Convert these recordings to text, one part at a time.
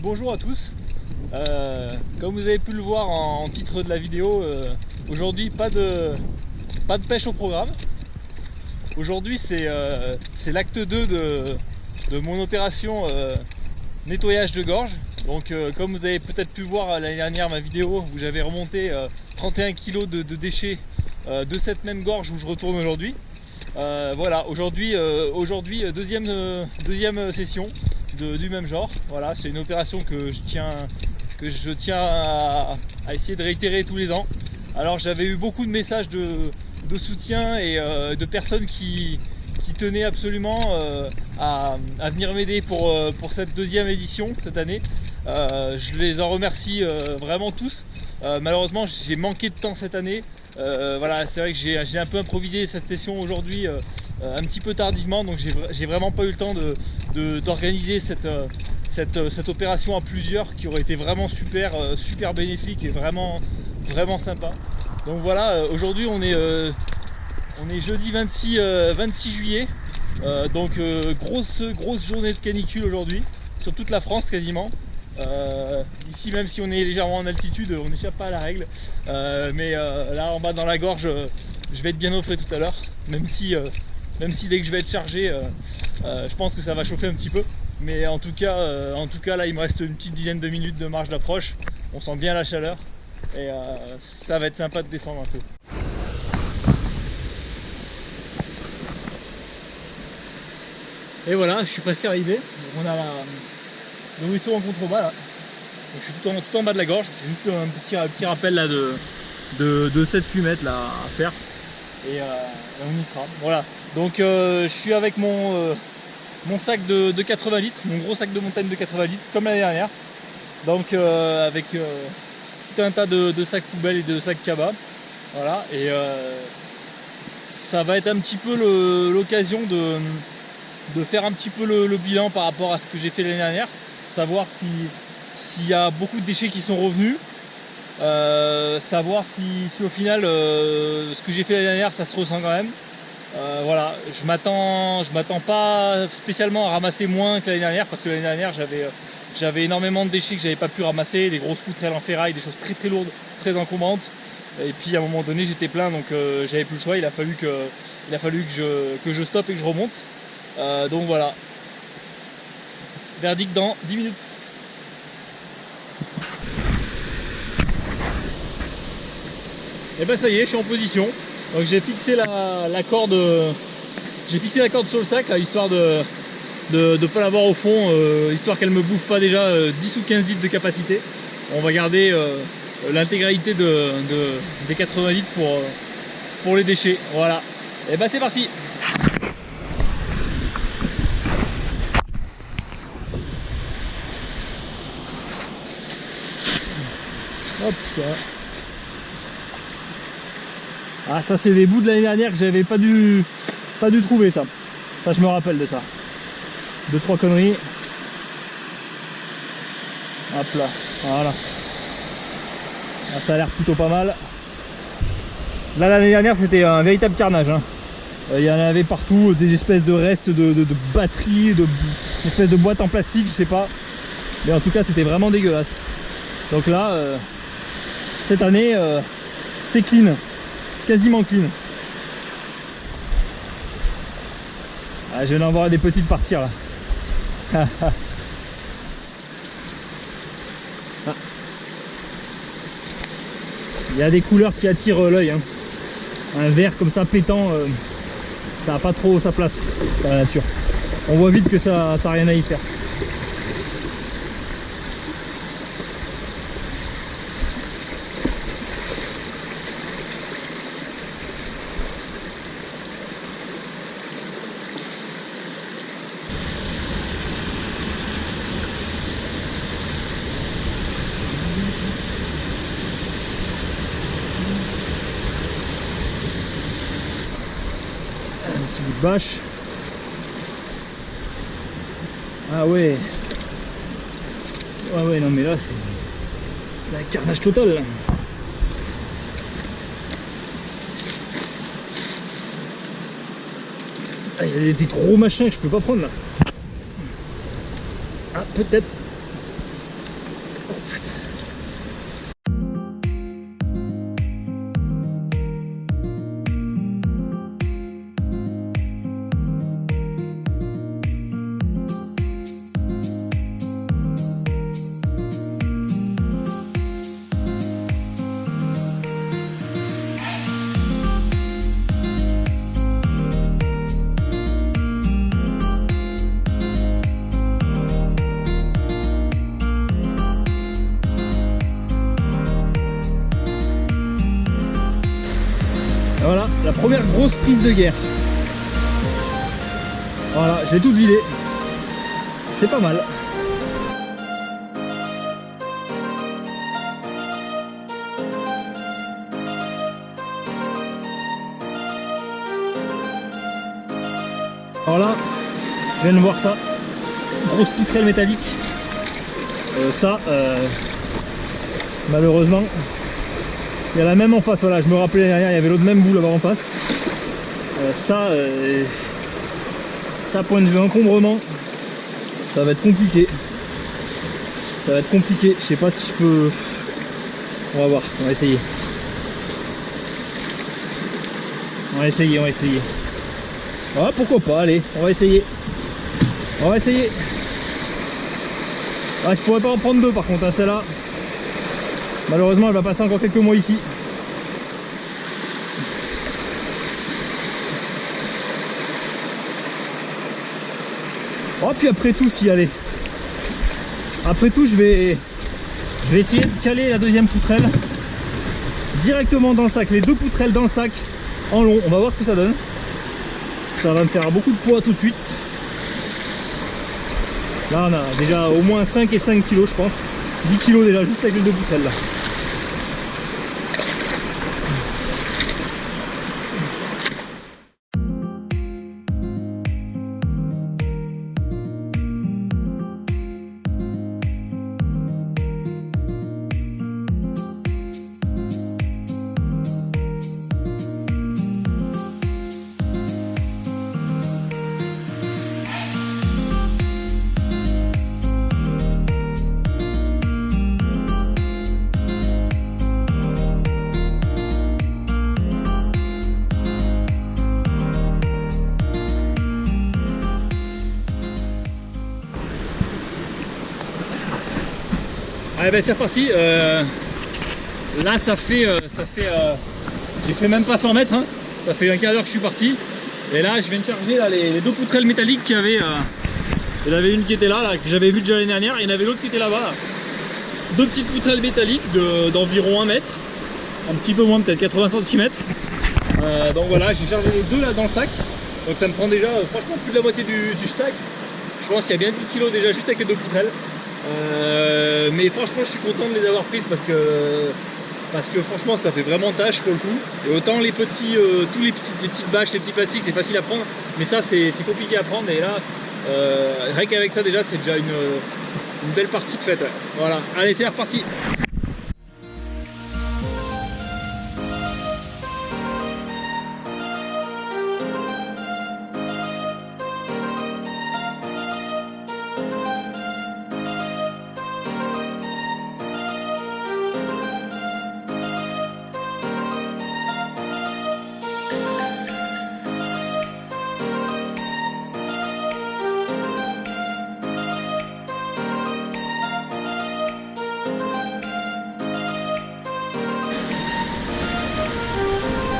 bonjour à tous. Comme vous avez pu le voir en titre de la vidéo, aujourd'hui pas de pêche au programme. Aujourd'hui c'est l'acte 2 de mon opération nettoyage de gorge. Donc comme vous avez peut-être pu voir l'année dernière ma vidéo où j'avais remonté 31 kg de déchets de cette même gorge où je retourne aujourd'hui. Voilà, aujourd'hui deuxième session du même genre. Voilà, c'est une opération que je tiens à essayer de réitérer tous les ans. Alors j'avais eu beaucoup de messages de soutien et de personnes qui tenaient absolument à venir m'aider pour cette deuxième édition cette année. Je les en remercie vraiment tous. Malheureusement j'ai manqué de temps cette année. Voilà, c'est vrai que j'ai un peu improvisé cette session aujourd'hui un petit peu tardivement, donc j'ai vraiment pas eu le temps d'organiser cette opération à plusieurs qui aurait été vraiment super bénéfique et vraiment sympa. Donc voilà, aujourd'hui on est jeudi 26 juillet, donc grosse journée de canicule aujourd'hui sur toute la France quasiment. Ici, même si on est légèrement en altitude, on n'échappe pas à la règle, mais là en bas dans la gorge je vais être bien au frais tout à l'heure, même si dès que je vais être chargé je pense que ça va chauffer un petit peu, mais en tout cas là il me reste une petite dizaine de minutes de marche d'approche, on sent bien la chaleur et ça va être sympa de descendre un peu. Et voilà, je suis presque arrivé. On a le ruisseau en contrebas là. Donc, je suis tout en bas de la gorge. J'ai juste un petit rappel là de 7-8 mètres là à faire. Et on y sera. Voilà. Donc je suis avec mon sac de 80 litres, mon gros sac de montagne de 80 litres, comme l'année dernière. Donc avec tout un tas de sacs poubelles et de sacs cabas. Voilà. Et ça va être un petit peu l'occasion de faire un petit peu le bilan par rapport à ce que j'ai fait l'année dernière, savoir s'il y a beaucoup de déchets qui sont revenus, savoir si au final ce que j'ai fait l'année dernière ça se ressent quand même. Voilà, je m'attends pas spécialement à ramasser moins que l'année dernière, parce que l'année dernière j'avais énormément de déchets que j'avais pas pu ramasser, des grosses poutrelles en ferraille, des choses très lourdes, très encombrantes. Et puis à un moment donné j'étais plein, donc j'avais plus le choix, il a fallu que je stoppe et que je remonte. Donc voilà, verdict dans 10 minutes. Et ben ça y est, je suis en position. Donc j'ai fixé la corde sur le sac là, histoire de pas l'avoir au fond, histoire qu'elle me bouffe pas déjà 10 ou 15 litres de capacité. On va garder l'intégralité des 80 litres pour les déchets. Voilà, et ben c'est parti. Hop là. Ah, ça c'est des bouts de l'année dernière que j'avais pas dû trouver ça. Ça je me rappelle de ça. 2-3 conneries. Hop là, voilà. Ah, ça a l'air plutôt pas mal. Là l'année dernière c'était un véritable carnage, hein. Il y en avait partout, des espèces de restes de batteries, espèces de boîtes en plastique, je sais pas. Mais en tout cas c'était vraiment dégueulasse. Donc là cette année c'est clean, quasiment clean. Ah, je vais en voir des petites partir là. Ah. Il y a des couleurs qui attirent l'œil, hein. Un vert comme ça pétant, ça n'a pas trop sa place dans la nature. On voit vite que ça n'a rien à y faire. Bâche. Ah ouais. Ouais non mais là c'est un carnage total là. Ah, il y a des gros machins que je peux pas prendre là. Ah peut-être. la première grosse prise de guerre. Voilà, je l'ai toute vidée. C'est pas mal. Alors là, je viens de voir ça. Grosse poutrelle métallique. Malheureusement, il y a la même en face. Voilà, je me rappelais derrière, il y avait l'autre même bout là-bas en face. Ça, point de vue encombrement, ça va être compliqué. Ça va être compliqué. Je sais pas si je peux. On va voir. On va essayer. On va essayer. Ah, pourquoi pas, allez, on va essayer. Ah, je pourrais pas en prendre deux par contre, hein, celle-là. Malheureusement, elle va passer encore quelques mois ici. Oh, puis après tout, si, allez. Après tout, je vais essayer de caler la deuxième poutrelle directement dans le sac. Les deux poutrelles dans le sac en long. On va voir ce que ça donne. Ça va me faire beaucoup de poids tout de suite. Là on a déjà au moins 5 et 5 kg je pense. 10 kg déjà juste avec les deux poutrelles là. Allez ben c'est reparti, là ça fait j'ai fait même pas 100 mètres, hein. Ça fait un quart d'heure que je suis parti. Et là je viens de charger là, les deux poutrelles métalliques qu'il y avait, il y en avait une qui était là, que j'avais vu déjà l'année dernière, et il y en avait l'autre qui était là-bas. Là. Deux petites poutrelles métalliques d'environ 1 mètre, un petit peu moins, peut-être 80 cm. Donc voilà, j'ai chargé les deux là dans le sac, donc ça me prend déjà franchement plus de la moitié du sac. Je pense qu'il y a bien 10 kg déjà juste avec les deux poutrelles. Mais franchement je suis content de les avoir prises parce que franchement ça fait vraiment tâche pour le coup. Et autant les petits, les petites bâches, les petits plastiques c'est facile à prendre, mais ça c'est compliqué à prendre. Et là rien qu'avec ça déjà c'est déjà une belle partie de faite, ouais. Voilà, allez c'est reparti.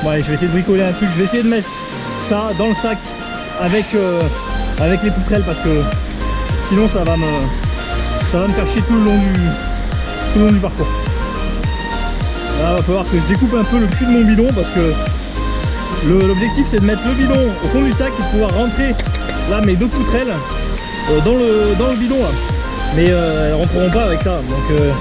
Bon allez, je vais essayer de bricoler un truc, je vais essayer de mettre ça dans le sac avec les poutrelles parce que sinon ça va me faire chier tout le long du parcours. Là il va falloir que je découpe un peu le cul de mon bidon parce que l'objectif c'est de mettre le bidon au fond du sac et de pouvoir rentrer là mes deux poutrelles dans le bidon là. Mais elles rentreront pas avec ça donc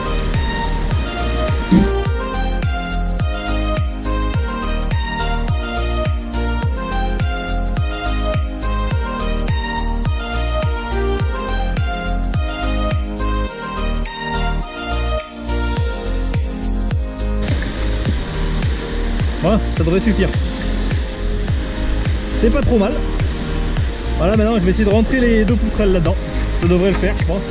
voilà, ça devrait suffire. C'est pas trop mal. Voilà, maintenant je vais essayer de rentrer les deux poutrelles là-dedans. Ça devrait le faire, je pense.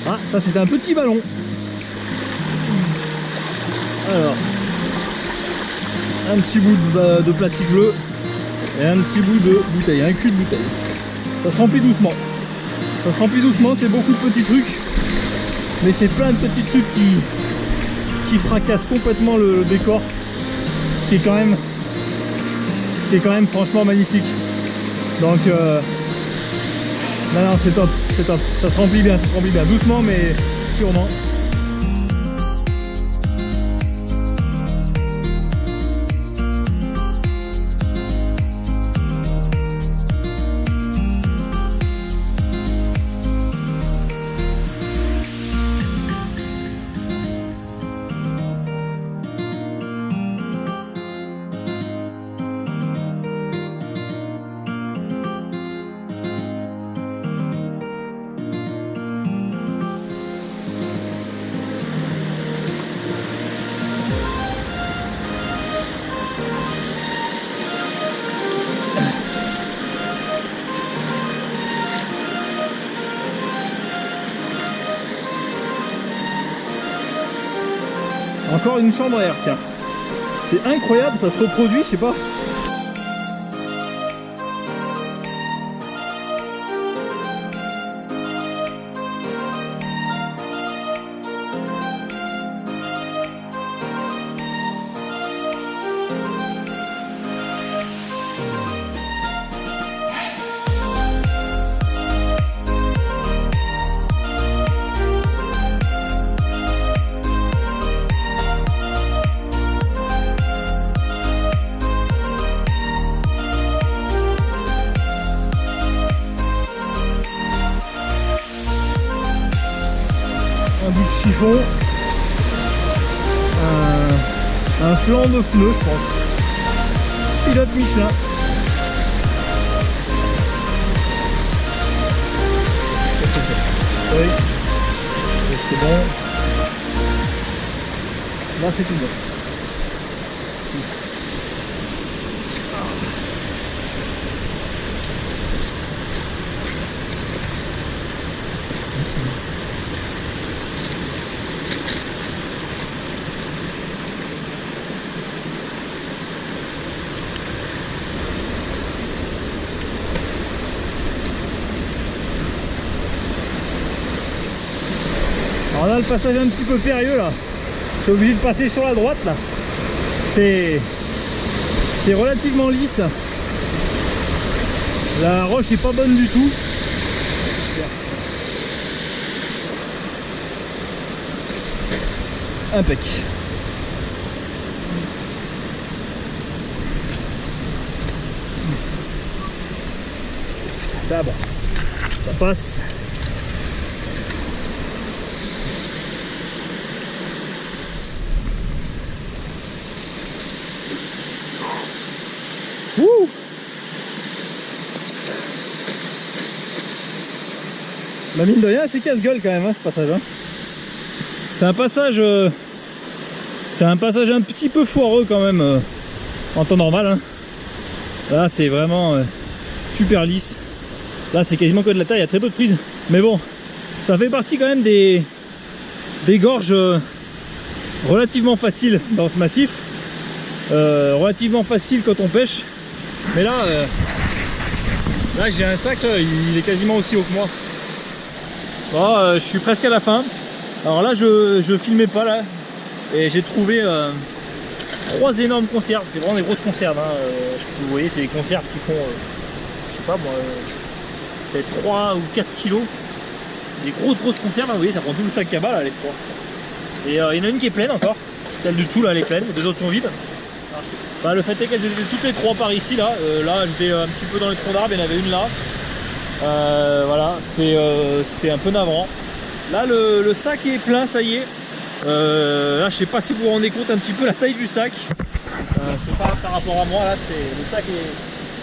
Ah, ça c'était un petit ballon. Alors, un petit bout de plastique bleu et un petit bout de bouteille, un cul de bouteille. Ça se remplit doucement. Ça se remplit doucement, c'est beaucoup de petits trucs. Mais c'est plein de petits trucs qui fracassent complètement le décor. Qui est quand même qui est quand même franchement magnifique. Donc non, c'est top, c'est top. Ça se remplit bien, doucement mais sûrement. Encore une chambre à air, tiens. C'est incroyable, ça se reproduit, je sais pas. Un bout de chiffon, un flanc de pneu je pense, pilote Michelin. Oui, c'est bon, là c'est tout bon. Alors là le passage est un petit peu périlleux là, je suis obligé de passer sur la droite là, c'est relativement lisse, la roche est pas bonne du tout. Impec. Ça bon, ça passe. Ouh. Bah mine de rien c'est casse-gueule quand même hein, ce passage hein. C'est un passage un petit peu foireux quand même en temps normal hein. Là c'est vraiment super lisse. Là c'est quasiment que de la terre, il y a très peu de prise. Mais bon, ça fait partie quand même des gorges relativement faciles dans ce massif. Relativement facile quand on pêche. Mais là, là j'ai un sac, là, il est quasiment aussi haut que moi. Oh, je suis presque à la fin. Alors là je filmais pas là. Et j'ai trouvé 3 énormes conserves. C'est vraiment des grosses conserves hein. Je sais pas si vous voyez, c'est des conserves qui font je sais pas moi peut-être 3 ou 4 kilos. Des grosses conserves hein, vous voyez, ça prend tout le sac cabas là les 3. Et il y en a une qui est pleine encore. Celle du dessous là elle est pleine, les deux autres sont vides. Bah, le fait est qu'elles étaient toutes les 3 par ici là. Là j'étais un petit peu dans les troncs d'arbres, il y en avait une là. Voilà, c'est un peu navrant. Là le sac est plein, ça y est. Là je sais pas si vous vous rendez compte un petit peu la taille du sac. Je sais pas par rapport à moi là, le sac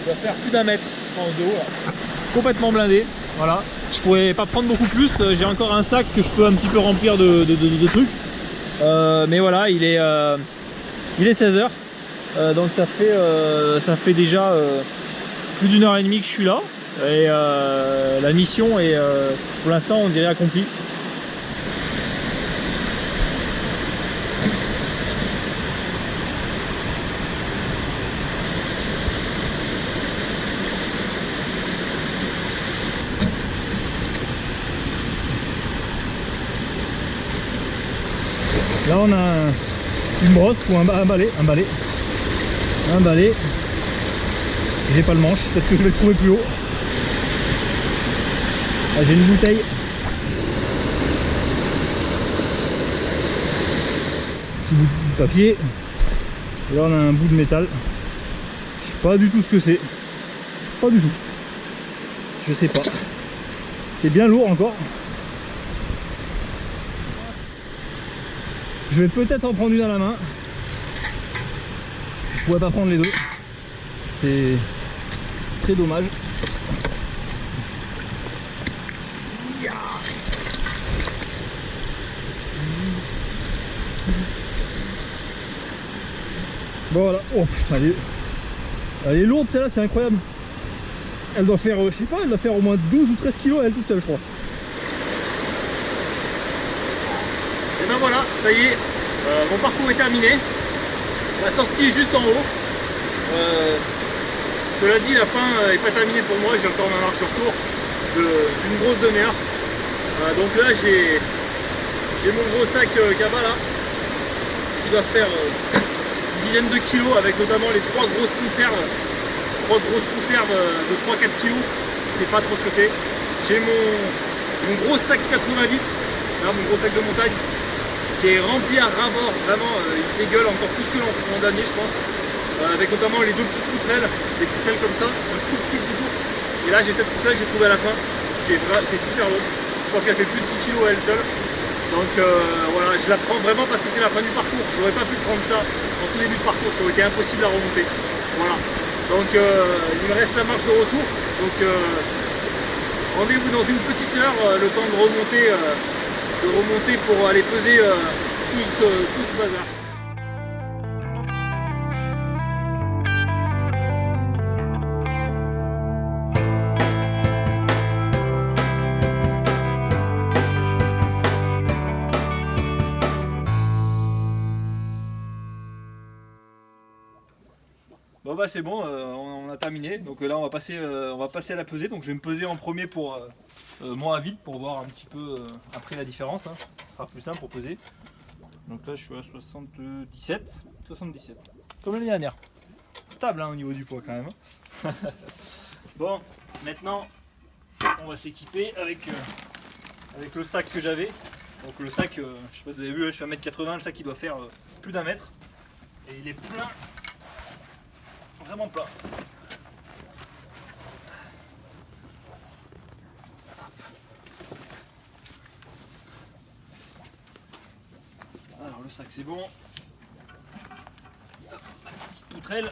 doit faire plus d'1 mètre de haut là. Complètement blindé. Voilà. Je pourrais pas prendre beaucoup plus. J'ai encore un sac que je peux un petit peu remplir de trucs. Mais voilà, il est 16h. Donc ça fait déjà plus d'1 heure et demie que je suis là. Et la mission est pour l'instant on dirait accomplie. Là on a une brosse ou un balai. J'ai pas le manche, peut-être que je vais le trouver plus haut. Là, j'ai une bouteille. Petit bout de papier. Et là on a un bout de métal. Je sais pas du tout ce que c'est. Pas du tout. Je sais pas. C'est bien lourd encore. Je vais peut-être en prendre une à la main. Je pourrais pas prendre les deux. C'est très dommage. Bon voilà. Oh putain, elle est lourde celle-là, c'est incroyable. Elle doit faire, je sais pas, elle doit faire au moins 12 ou 13 kilos elle toute seule je crois. Et ben voilà, ça y est, mon parcours est terminé. La sortie est juste en haut. Cela dit, la fin n'est pas terminée pour moi, j'ai encore ma marche retour d'une grosse demi-heure. Donc là j'ai mon gros sac Gaba là, qui doit faire une dizaine de kilos avec notamment les trois grosses conserves de 3-4 kilos, je sais pas trop ce que c'est. J'ai mon gros sac 80 litres, là, mon gros sac de montagne, qui est rempli à ras-bord, vraiment il dégueule encore plus que l'an dernier je pense, avec notamment les deux petites poutrelles, des poutrelles comme ça, un tout petit bouton. Et là j'ai cette poutrelle que j'ai trouvée à la fin, qui est super longue, je pense qu'elle fait plus de 10 kilos à elle seule. Donc voilà, je la prends vraiment parce que c'est la fin du parcours, j'aurais pas pu prendre ça en tout début de parcours, ça aurait été impossible à remonter. Voilà. Donc il me reste la marche de retour, donc rendez-vous dans une petite heure, le temps de remonter pour aller peser tout ce bazar. Bon bah c'est bon, on a terminé, donc là on va passer à la pesée, donc je vais me peser en premier pour moi à vide pour voir un petit peu après la différence, hein. Ce sera plus simple pour peser. Donc là je suis à 77, comme l'année dernière, stable hein, au niveau du poids quand même. Bon, maintenant on va s'équiper avec le sac que j'avais, donc le sac, je sais pas si vous avez vu, je suis à 1m80, le sac il doit faire plus d'1 mètre, et il est plein. Vraiment plat. Alors le sac c'est bon. Petite poutrelle.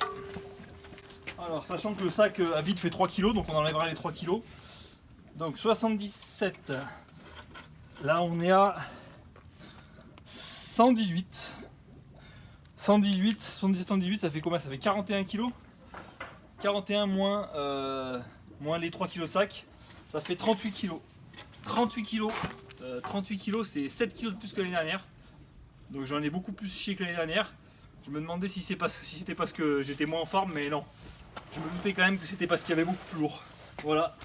Alors sachant que le sac à vide fait 3 kg, donc on enlèvera les 3 kg. Donc 77. Là on est à 118. 118, ça fait combien? Ça fait 41 kg. 41 moins les 3 kg de sac, ça fait 38 kg. 38 kg, c'est 7 kg de plus que l'année dernière. Donc j'en ai beaucoup plus chié que l'année dernière. Je me demandais si c'était parce que j'étais moins en forme, mais non. Je me doutais quand même que c'était parce qu'il y avait beaucoup plus lourd. Voilà,